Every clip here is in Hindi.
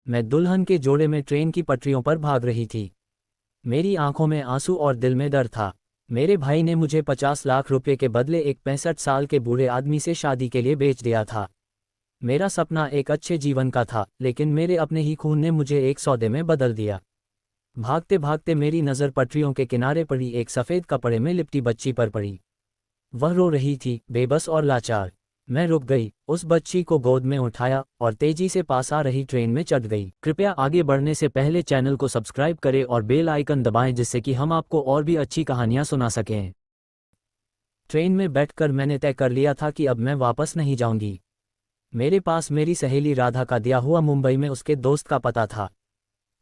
मैं दुल्हन के जोड़े में ट्रेन की पटरियों पर भाग रही थी। मेरी आंखों में आंसू और दिल में डर था। मेरे भाई ने मुझे 50 लाख रुपए के बदले एक 65 साल के बूढ़े आदमी से शादी के लिए बेच दिया था। मेरा सपना एक अच्छे जीवन का था, लेकिन मेरे अपने ही खून ने मुझे एक सौदे में बदल दिया। भागते भागते मेरी नज़र पटरियों के किनारे पड़ी एक सफ़ेद कपड़े में लिपटी बच्ची पर पड़ी। वह रो रही थी, बेबस और लाचार। मैं रुक गई, उस बच्ची को गोद में उठाया और तेजी से पास आ रही ट्रेन में चढ़ गई। कृपया आगे बढ़ने से पहले चैनल को सब्सक्राइब करें और बेल आइकन दबाएं, जिससे कि हम आपको और भी अच्छी कहानियां सुना सकें। ट्रेन में बैठकर मैंने तय कर लिया था कि अब मैं वापस नहीं जाऊंगी। मेरे पास मेरी सहेली राधा का दिया हुआ मुंबई में उसके दोस्त का पता था।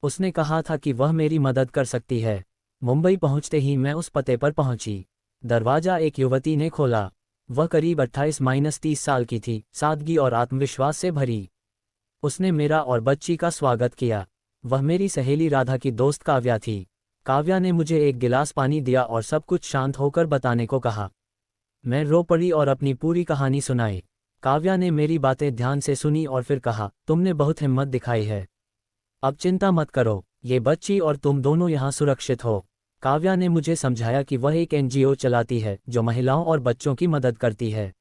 उसने कहा था कि वह मेरी मदद कर सकती है। मुंबई पहुंचते ही मैं उस पते पर पहुंची। दरवाजा एक युवती ने खोला। वह करीब 28-30 साल की थी, सादगी और आत्मविश्वास से भरी। उसने मेरा और बच्ची का स्वागत किया। वह मेरी सहेली राधा की दोस्त काव्या थी। काव्या ने मुझे एक गिलास पानी दिया और सब कुछ शांत होकर बताने को कहा। मैं रो पड़ी और अपनी पूरी कहानी सुनाई। काव्या ने मेरी बातें ध्यान से सुनी और फिर कहा, तुमने बहुत हिम्मत दिखाई है। अब चिंता मत करो, ये बच्ची और तुम दोनों यहाँ सुरक्षित हो। काव्या ने मुझे समझाया कि वह एक एनजीओ चलाती है जो महिलाओं और बच्चों की मदद करती है।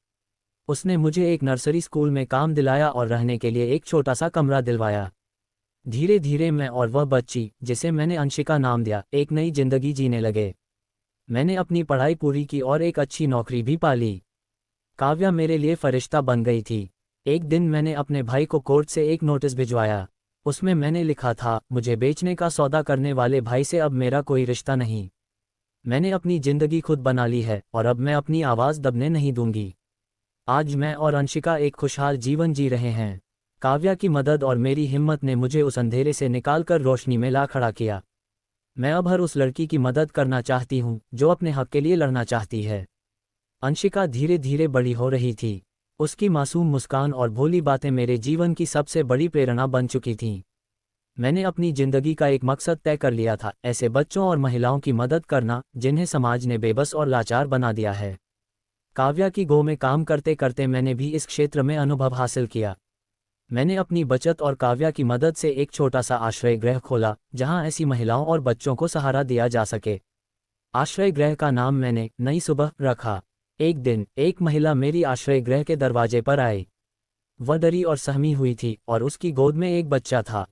उसने मुझे एक नर्सरी स्कूल में काम दिलाया और रहने के लिए एक छोटा सा कमरा दिलवाया। धीरे धीरे मैं और वह बच्ची, जिसे मैंने अंशिका नाम दिया, एक नई जिंदगी जीने लगे। मैंने अपनी पढ़ाई पूरी की और एक अच्छी नौकरी भी पाली। काव्या मेरे लिए फरिश्ता बन गई थी। एक दिन मैंने अपने भाई को कोर्ट से एक नोटिस भिजवाया। उसमें मैंने लिखा था, मुझे बेचने का सौदा करने वाले भाई से अब मेरा कोई रिश्ता नहीं। मैंने अपनी जिंदगी खुद बना ली है और अब मैं अपनी आवाज़ दबने नहीं दूंगी। आज मैं और अंशिका एक खुशहाल जीवन जी रहे हैं। काव्या की मदद और मेरी हिम्मत ने मुझे उस अंधेरे से निकालकर रोशनी में ला खड़ा किया। मैं अब हर उस लड़की की मदद करना चाहती हूँ जो अपने हक के लिए लड़ना चाहती है। अंशिका धीरे धीरे बड़ी हो रही थी। उसकी मासूम मुस्कान और भोली बातें मेरे जीवन की सबसे बड़ी प्रेरणा बन चुकी थीं। मैंने अपनी जिंदगी का एक मकसद तय कर लिया था, ऐसे बच्चों और महिलाओं की मदद करना जिन्हें समाज ने बेबस और लाचार बना दिया है। काव्या की गो में काम करते करते मैंने भी इस क्षेत्र में अनुभव हासिल किया। मैंने अपनी बचत और काव्या की मदद से एक छोटा सा आश्रय गृह खोला, जहां ऐसी महिलाओं और बच्चों को सहारा दिया जा सके। आश्रय गृह का नाम मैंने नई सुबह रखा। एक दिन एक महिला मेरी आश्रय गृह के दरवाजे पर आई। वह डरी और सहमी हुई थी और उसकी गोद में एक बच्चा था।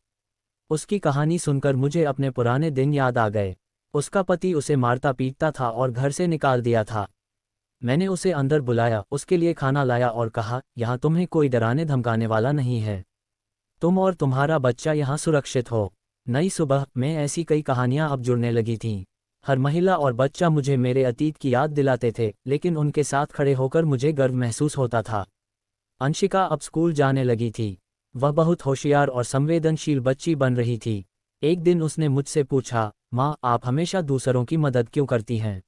उसकी कहानी सुनकर मुझे अपने पुराने दिन याद आ गए। उसका पति उसे मारता पीटता था और घर से निकाल दिया था। मैंने उसे अंदर बुलाया, उसके लिए खाना लाया और कहा, यहाँ तुम्हें कोई डराने धमकाने वाला नहीं है। तुम और तुम्हारा बच्चा यहाँ सुरक्षित हो। नई सुबह में ऐसी कई कहानियाँ अब जुड़ने लगी थीं। हर महिला और बच्चा मुझे मेरे अतीत की याद दिलाते थे, लेकिन उनके साथ खड़े होकर मुझे गर्व महसूस होता था। अंशिका अब स्कूल जाने लगी थी। वह बहुत होशियार और संवेदनशील बच्ची बन रही थी। एक दिन उसने मुझसे पूछा, माँ, आप हमेशा दूसरों की मदद क्यों करती हैं?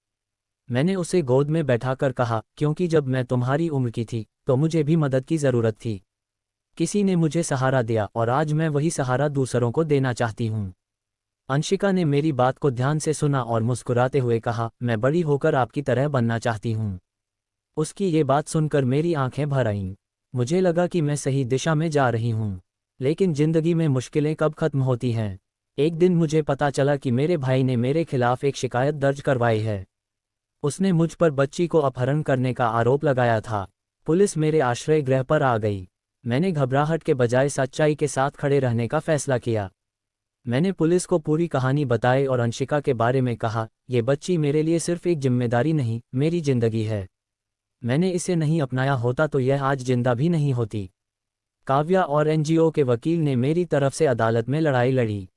मैंने उसे गोद में बैठाकर कहा, क्योंकि जब मैं तुम्हारी उम्र की थी तो मुझे भी मदद की ज़रूरत थी। किसी ने मुझे सहारा दिया और आज मैं वही सहारा दूसरों को देना चाहती हूँ। अंशिका ने मेरी बात को ध्यान से सुना और मुस्कुराते हुए कहा, मैं बड़ी होकर आपकी तरह बनना चाहती हूँ। उसकी ये बात सुनकर मेरी आंखें भर आईं। मुझे लगा कि मैं सही दिशा में जा रही हूँ। लेकिन जिंदगी में मुश्किलें कब खत्म होती हैं? एक दिन मुझे पता चला कि मेरे भाई ने मेरे खिलाफ एक शिकायत दर्ज करवाई है। उसने मुझ पर बच्ची को अपहरण करने का आरोप लगाया था। पुलिस मेरे आश्रय गृह पर आ गई। मैंने घबराहट के बजाय सच्चाई के साथ खड़े रहने का फैसला किया। मैंने पुलिस को पूरी कहानी बताई और अंशिका के बारे में कहा, ये बच्ची मेरे लिए सिर्फ एक जिम्मेदारी नहीं, मेरी जिंदगी है। मैंने इसे नहीं अपनाया होता तो यह आज जिंदा भी नहीं होती। काव्या और एनजीओ के वकील ने मेरी तरफ से अदालत में लड़ाई लड़ी।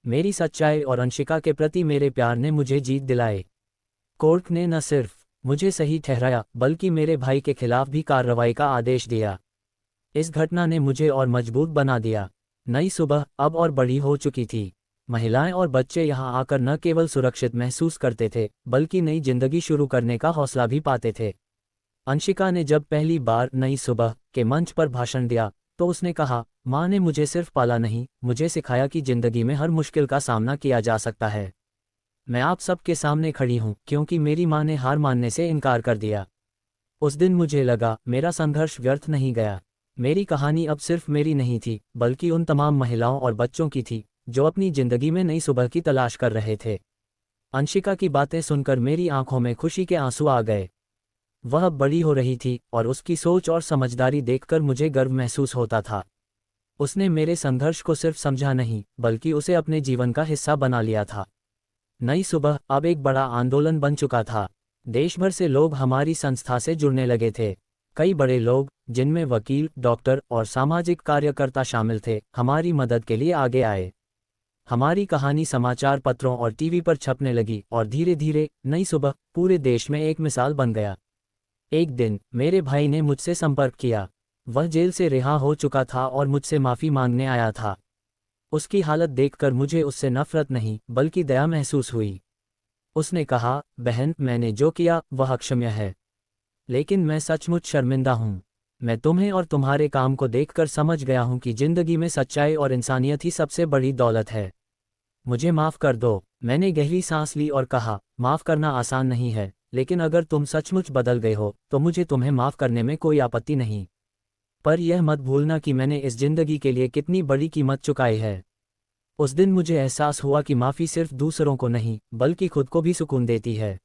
मेरी सच्चाई और अंशिका के प्रति मेरे प्यार ने मुझे जीत दिलाई। कोर्ट ने न सिर्फ मुझे सही ठहराया, बल्कि मेरे भाई के खिलाफ भी कार्रवाई का आदेश दिया। इस घटना ने मुझे और मजबूत बना दिया। नई सुबह अब और बड़ी हो चुकी थी। महिलाएं और बच्चे यहाँ आकर न केवल सुरक्षित महसूस करते थे, बल्कि नई जिंदगी शुरू करने का हौसला भी पाते थे। अंशिका ने जब पहली बार नई सुबह के मंच पर भाषण दिया तो उसने कहा, माँ ने मुझे सिर्फ पाला नहीं, मुझे सिखाया कि जिंदगी में हर मुश्किल का सामना किया जा सकता है। मैं आप सबके सामने खड़ी हूँ क्योंकि मेरी माँ ने हार मानने से इनकार कर दिया। उस दिन मुझे लगा, मेरा संघर्ष व्यर्थ नहीं गया। मेरी कहानी अब सिर्फ मेरी नहीं थी, बल्कि उन तमाम महिलाओं और बच्चों की थी जो अपनी जिंदगी में नई सुबह की तलाश कर रहे थे। अंशिका की बातें सुनकर मेरी आंखों में खुशी के आंसू आ गए। वह अब बड़ी हो रही थी और उसकी सोच और समझदारी देखकर मुझे गर्व महसूस होता था। उसने मेरे संघर्ष को सिर्फ समझा नहीं, बल्कि उसे अपने जीवन का हिस्सा बना लिया था। नई सुबह अब एक बड़ा आंदोलन बन चुका था। देश भर से लोग हमारी संस्था से जुड़ने लगे थे। कई बड़े लोग, जिनमें वकील, डॉक्टर और सामाजिक कार्यकर्ता शामिल थे, हमारी मदद के लिए आगे आए। हमारी कहानी समाचार पत्रों और टीवी पर छपने लगी और धीरे धीरे नई सुबह पूरे देश में एक मिसाल बन गया। एक दिन मेरे भाई ने मुझसे संपर्क किया। वह जेल से रिहा हो चुका था और मुझसे माफ़ी मांगने आया था। उसकी हालत देखकर मुझे उससे नफरत नहीं, बल्कि दया महसूस हुई। उसने कहा, बहन, मैंने जो किया वह अक्षम्य है, लेकिन मैं सचमुच शर्मिंदा हूँ। मैं तुम्हें और तुम्हारे काम को देखकर समझ गया हूँ कि जिंदगी में सच्चाई और इंसानियत ही सबसे बड़ी दौलत है। मुझे माफ़ कर दो। मैंने गहरी सांस ली और कहा, माफ़ करना आसान नहीं है, लेकिन अगर तुम सचमुच बदल गए हो तो मुझे तुम्हें माफ़ करने में कोई आपत्ति नहीं। पर यह मत भूलना कि मैंने इस जिंदगी के लिए कितनी बड़ी कीमत चुकाई है। उस दिन मुझे एहसास हुआ कि माफ़ी सिर्फ दूसरों को नहीं, बल्कि खुद को भी सुकून देती है।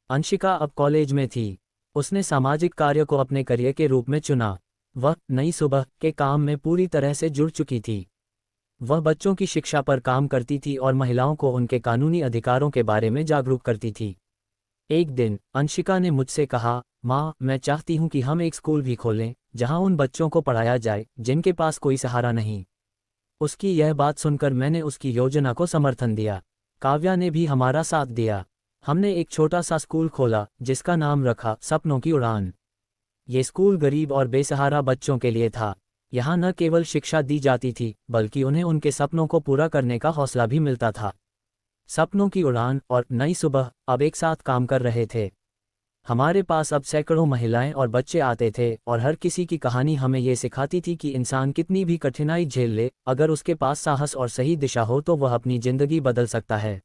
अंशिका अब कॉलेज में थी। उसने सामाजिक कार्य को अपने करियर के रूप में चुना। वह नई सुबह के काम में पूरी तरह से जुड़ चुकी थी। वह बच्चों की शिक्षा पर काम करती थी और महिलाओं को उनके कानूनी अधिकारों के बारे में जागरूक करती थी। एक दिन अंशिका ने मुझसे कहा, माँ, मैं चाहती हूँ कि हम एक स्कूल भी खोलें जहाँ उन बच्चों को पढ़ाया जाए जिनके पास कोई सहारा नहीं। उसकी यह बात सुनकर मैंने उसकी योजना को समर्थन दिया। काव्या ने भी हमारा साथ दिया। हमने एक छोटा सा स्कूल खोला जिसका नाम रखा सपनों की उड़ान। ये स्कूल गरीब और बेसहारा बच्चों के लिए था। यहाँ न केवल शिक्षा दी जाती थी, बल्कि उन्हें उनके सपनों को पूरा करने का हौसला भी मिलता था। सपनों की उड़ान और नई सुबह अब एक साथ काम कर रहे थे। हमारे पास अब सैकड़ों महिलाएं और बच्चे आते थे और हर किसी की कहानी हमें ये सिखाती थी कि इंसान कितनी भी कठिनाई झेल ले, अगर उसके पास साहस और सही दिशा हो तो वह अपनी जिंदगी बदल सकता है।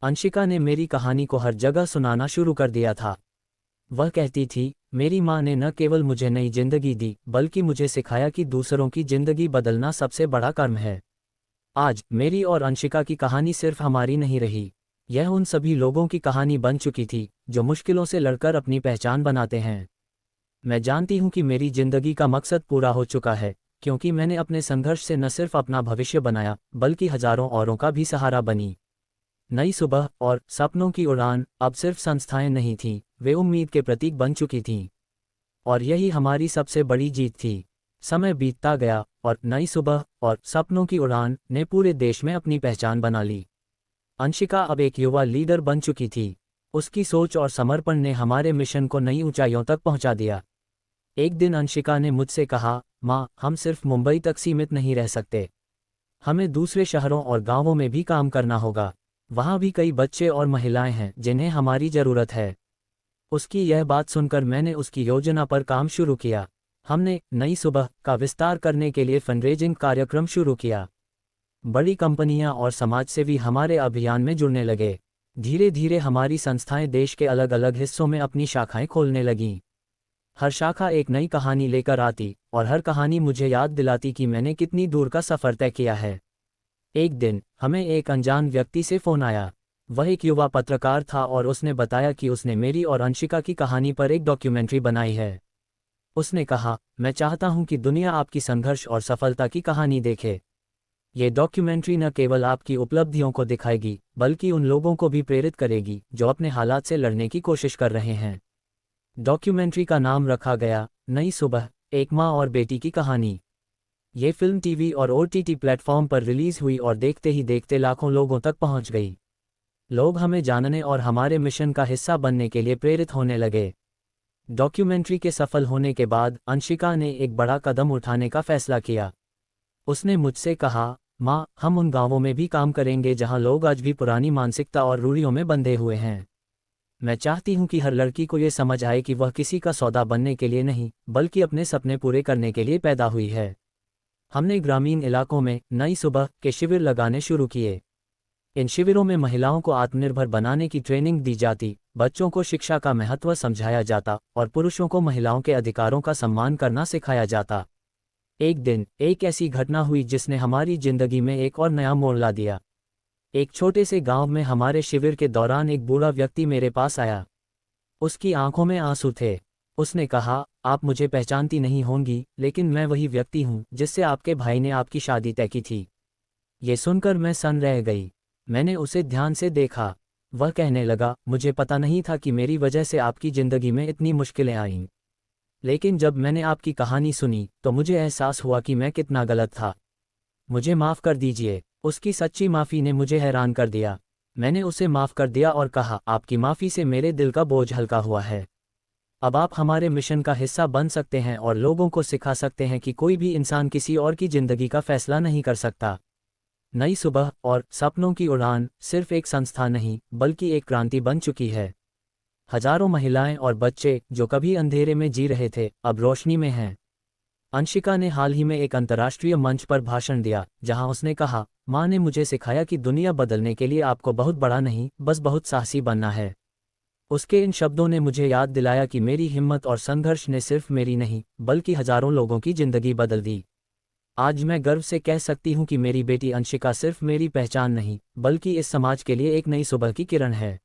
अंशिका ने मेरी कहानी को हर जगह सुनाना शुरू कर दिया था। वह कहती थी, मेरी माँ ने न केवल मुझे नई जिंदगी दी, बल्कि मुझे सिखाया कि दूसरों की जिंदगी बदलना सबसे बड़ा कर्म है। आज मेरी और अंशिका की कहानी सिर्फ हमारी नहीं रही, यह उन सभी लोगों की कहानी बन चुकी थी जो मुश्किलों से लड़कर अपनी पहचान बनाते हैं। मैं जानती हूँ कि मेरी जिंदगी का मकसद पूरा हो चुका है, क्योंकि मैंने अपने संघर्ष से न सिर्फ अपना भविष्य बनाया, बल्कि हजारों औरों का भी सहारा बनी। नई सुबह और सपनों की उड़ान अब सिर्फ संस्थाएं नहीं थीं, वे उम्मीद के प्रतीक बन चुकी थीं। और यही हमारी सबसे बड़ी जीत थी। समय बीतता गया और नई सुबह और सपनों की उड़ान ने पूरे देश में अपनी पहचान बना ली। अंशिका अब एक युवा लीडर बन चुकी थी। उसकी सोच और समर्पण ने हमारे मिशन को नई ऊंचाइयों तक पहुंचा दिया। एक दिन अंशिका ने मुझसे कहा, माँ, हम सिर्फ मुंबई तक सीमित नहीं रह सकते। हमें दूसरे शहरों और गांवों में भी काम करना होगा। वहाँ भी कई बच्चे और महिलाएं हैं जिन्हें हमारी ज़रूरत है। उसकी यह बात सुनकर मैंने उसकी योजना पर काम शुरू किया। हमने नई सुबह का विस्तार करने के लिए फंडरेजिंग कार्यक्रम शुरू किया। बड़ी कंपनियां और समाजसेवी हमारे अभियान में जुड़ने लगे। धीरे धीरे हमारी संस्थाएं देश के अलग अलग हिस्सों में अपनी शाखाएं खोलने लगीं। हर शाखा एक नई कहानी लेकर आती और हर कहानी मुझे याद दिलाती कि मैंने कितनी दूर का सफ़र तय किया है। एक दिन हमें एक अनजान व्यक्ति से फ़ोन आया। वह एक युवा पत्रकार था और उसने बताया कि उसने मेरी और अंशिका की कहानी पर एक डॉक्यूमेंट्री बनाई है। उसने कहा, मैं चाहता हूं कि दुनिया आपकी संघर्ष और सफलता की कहानी देखे। ये डॉक्यूमेंट्री न केवल आपकी उपलब्धियों को दिखाएगी, बल्कि उन लोगों को भी प्रेरित करेगी जो अपने हालात से लड़ने की कोशिश कर रहे हैं। डॉक्यूमेंट्री का नाम रखा गया नई सुबह, एक माँ और बेटी की कहानी। ये फिल्म टीवी और ओटीटी प्लेटफॉर्म पर रिलीज हुई और देखते ही देखते लाखों लोगों तक पहुंच गई। लोग हमें जानने और हमारे मिशन का हिस्सा बनने के लिए प्रेरित होने लगे। डॉक्यूमेंट्री के सफल होने के बाद अंशिका ने एक बड़ा कदम उठाने का फैसला किया। उसने मुझसे कहा, माँ, हम उन गांवों में भी काम करेंगे जहां लोग आज भी पुरानी मानसिकता और रूढ़ियों में बंधे हुए हैं। मैं चाहती हूं कि हर लड़की को ये समझ आए कि वह किसी का सौदा बनने के लिए नहीं, बल्कि अपने सपने पूरे करने के लिए पैदा हुई है। हमने ग्रामीण इलाकों में नई सुबह के शिविर लगाने शुरू किए। इन शिविरों में महिलाओं को आत्मनिर्भर बनाने की ट्रेनिंग दी जाती, बच्चों को शिक्षा का महत्व समझाया जाता और पुरुषों को महिलाओं के अधिकारों का सम्मान करना सिखाया जाता। एक दिन एक ऐसी घटना हुई जिसने हमारी जिंदगी में एक और नया मोड़ ला दिया। एक छोटे से गांव में हमारे शिविर के दौरान एक बूढ़ा व्यक्ति मेरे पास आया। उसकी आंखों में आंसू थे। उसने कहा, आप मुझे पहचानती नहीं होंगी, लेकिन मैं वही व्यक्ति हूँ जिससे आपके भाई ने आपकी शादी तय की थी। ये सुनकर मैं सन्न रह गई। मैंने उसे ध्यान से देखा। वह कहने लगा, मुझे पता नहीं था कि मेरी वजह से आपकी जिंदगी में इतनी मुश्किलें आईं। लेकिन जब मैंने आपकी कहानी सुनी तो मुझे एहसास हुआ कि मैं कितना गलत था। मुझे माफ़ कर दीजिए। उसकी सच्ची माफ़ी ने मुझे हैरान कर दिया। मैंने उसे माफ़ कर दिया और कहा, आपकी माफ़ी से मेरे दिल का बोझ हल्का हुआ है। अब आप हमारे मिशन का हिस्सा बन सकते हैं और लोगों को सिखा सकते हैं कि कोई भी इंसान किसी और की जिंदगी का फैसला नहीं कर सकता। नई सुबह और सपनों की उड़ान सिर्फ एक संस्था नहीं, बल्कि एक क्रांति बन चुकी है। हजारों महिलाएं और बच्चे जो कभी अंधेरे में जी रहे थे, अब रोशनी में हैं। अंशिका ने हाल ही में एक अंतर्राष्ट्रीय मंच पर भाषण दिया, जहां उसने कहा, माँ ने मुझे सिखाया कि दुनिया बदलने के लिए आपको बहुत बड़ा नहीं, बस बहुत साहसी बनना है। उसके इन शब्दों ने मुझे याद दिलाया कि मेरी हिम्मत और संघर्ष ने सिर्फ मेरी नहीं, बल्कि हजारों लोगों की जिंदगी बदल दी। आज मैं गर्व से कह सकती हूँ कि मेरी बेटी अंशिका सिर्फ मेरी पहचान नहीं, बल्कि इस समाज के लिए एक नई सुबह की किरण है।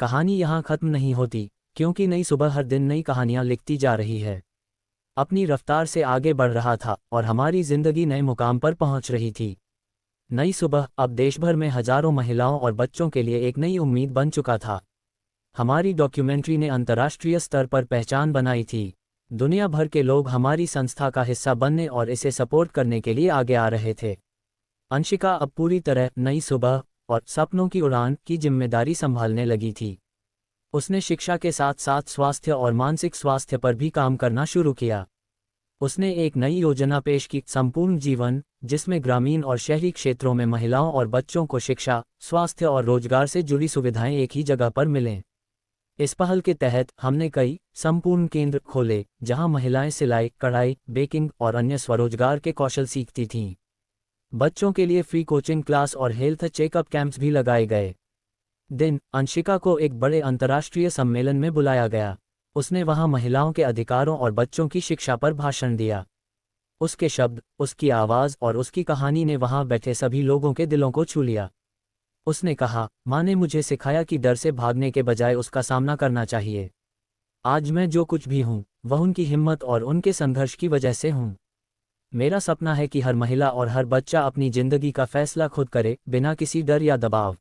कहानी यहाँ खत्म नहीं होती, क्योंकि नई सुबह हर दिन नई कहानियाँ लिखती जा रही है। अपनी रफ्तार से आगे बढ़ रहा था और हमारी जिंदगी नए मुकाम पर पहुंच रही थी। नई सुबह अब देश भर में हजारों महिलाओं और बच्चों के लिए एक नई उम्मीद बन चुका था। हमारी डॉक्यूमेंट्री ने अंतर्राष्ट्रीय स्तर पर पहचान बनाई थी। दुनिया भर के लोग हमारी संस्था का हिस्सा बनने और इसे सपोर्ट करने के लिए आगे आ रहे थे। अंशिका अब पूरी तरह नई सुबह और सपनों की उड़ान की जिम्मेदारी संभालने लगी थी। उसने शिक्षा के साथ साथ स्वास्थ्य और मानसिक स्वास्थ्य पर भी काम करना शुरू किया। उसने एक नई योजना पेश की, संपूर्ण जीवन, जिसमें ग्रामीण और शहरी क्षेत्रों में महिलाओं और बच्चों को शिक्षा, स्वास्थ्य और रोजगार से जुड़ी सुविधाएं एक ही जगह पर मिलें। इस पहल के तहत हमने कई संपूर्ण केंद्र खोले, जहां महिलाएं सिलाई, कढ़ाई, बेकिंग और अन्य स्वरोजगार के कौशल सीखती थीं। बच्चों के लिए फ्री कोचिंग क्लास और हेल्थ चेकअप कैंप्स भी लगाए गए। दिन अंशिका को एक बड़े अंतर्राष्ट्रीय सम्मेलन में बुलाया गया। उसने वहां महिलाओं के अधिकारों और बच्चों की शिक्षा पर भाषण दिया। उसके शब्द, उसकी आवाज़ और उसकी कहानी ने वहां बैठे सभी लोगों के दिलों को छू लिया। उसने कहा, माँ ने मुझे सिखाया कि डर से भागने के बजाय उसका सामना करना चाहिए। आज मैं जो कुछ भी हूँ, वह उनकी हिम्मत और उनके संघर्ष की वजह से हूँ। मेरा सपना है कि हर महिला और हर बच्चा अपनी जिंदगी का फैसला खुद करे, बिना किसी डर या दबाव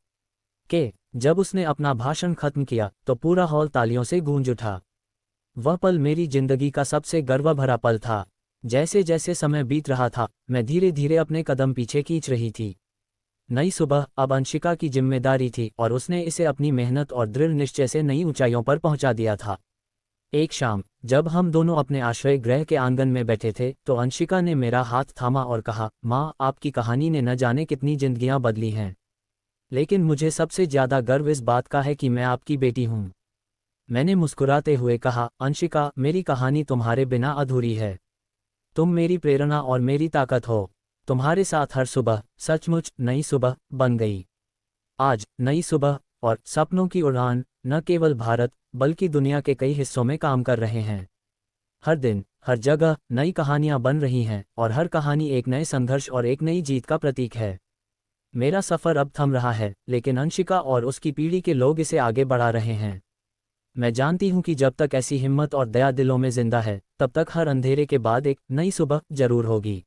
के। जब उसने अपना भाषण खत्म किया तो पूरा हॉल तालियों से गूंज उठा। वह पल मेरी जिंदगी का सबसे गर्व भरा पल था। जैसे जैसे समय बीत रहा था, मैं धीरे धीरे अपने कदम पीछे खींच रही थी। नई सुबह अब अंशिका की जिम्मेदारी थी और उसने इसे अपनी मेहनत और दृढ़ निश्चय से नई ऊंचाइयों पर पहुंचा दिया था। एक शाम जब हम दोनों अपने आश्रय गृह के आंगन में बैठे थे तो अंशिका ने मेरा हाथ थामा और कहा, माँ, आपकी कहानी ने न जाने कितनी जिंदगियां बदली हैं, लेकिन मुझे सबसे ज्यादा गर्व इस बात का है कि मैं आपकी बेटी हूँ। मैंने मुस्कुराते हुए कहा, अंशिका, मेरी कहानी तुम्हारे बिना अधूरी है। तुम मेरी प्रेरणा और मेरी ताकत हो। तुम्हारे साथ हर सुबह सचमुच नई सुबह बन गई। आज नई सुबह और सपनों की उड़ान न केवल भारत बल्कि दुनिया के कई हिस्सों में काम कर रहे हैं। हर दिन हर जगह नई कहानियां बन रही हैं और हर कहानी एक नए संघर्ष और एक नई जीत का प्रतीक है। मेरा सफ़र अब थम रहा है, लेकिन अंशिका और उसकी पीढ़ी के लोग इसे आगे बढ़ा रहे हैं। मैं जानती हूँ कि जब तक ऐसी हिम्मत और दया दिलों में जिंदा है, तब तक हर अंधेरे के बाद एक नई सुबह जरूर होगी।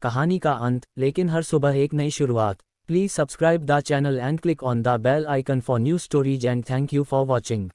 कहानी का अंत, लेकिन हर सुबह एक नई शुरुआत। Please subscribe the channel and click on the bell icon for new stories and thank you for watching.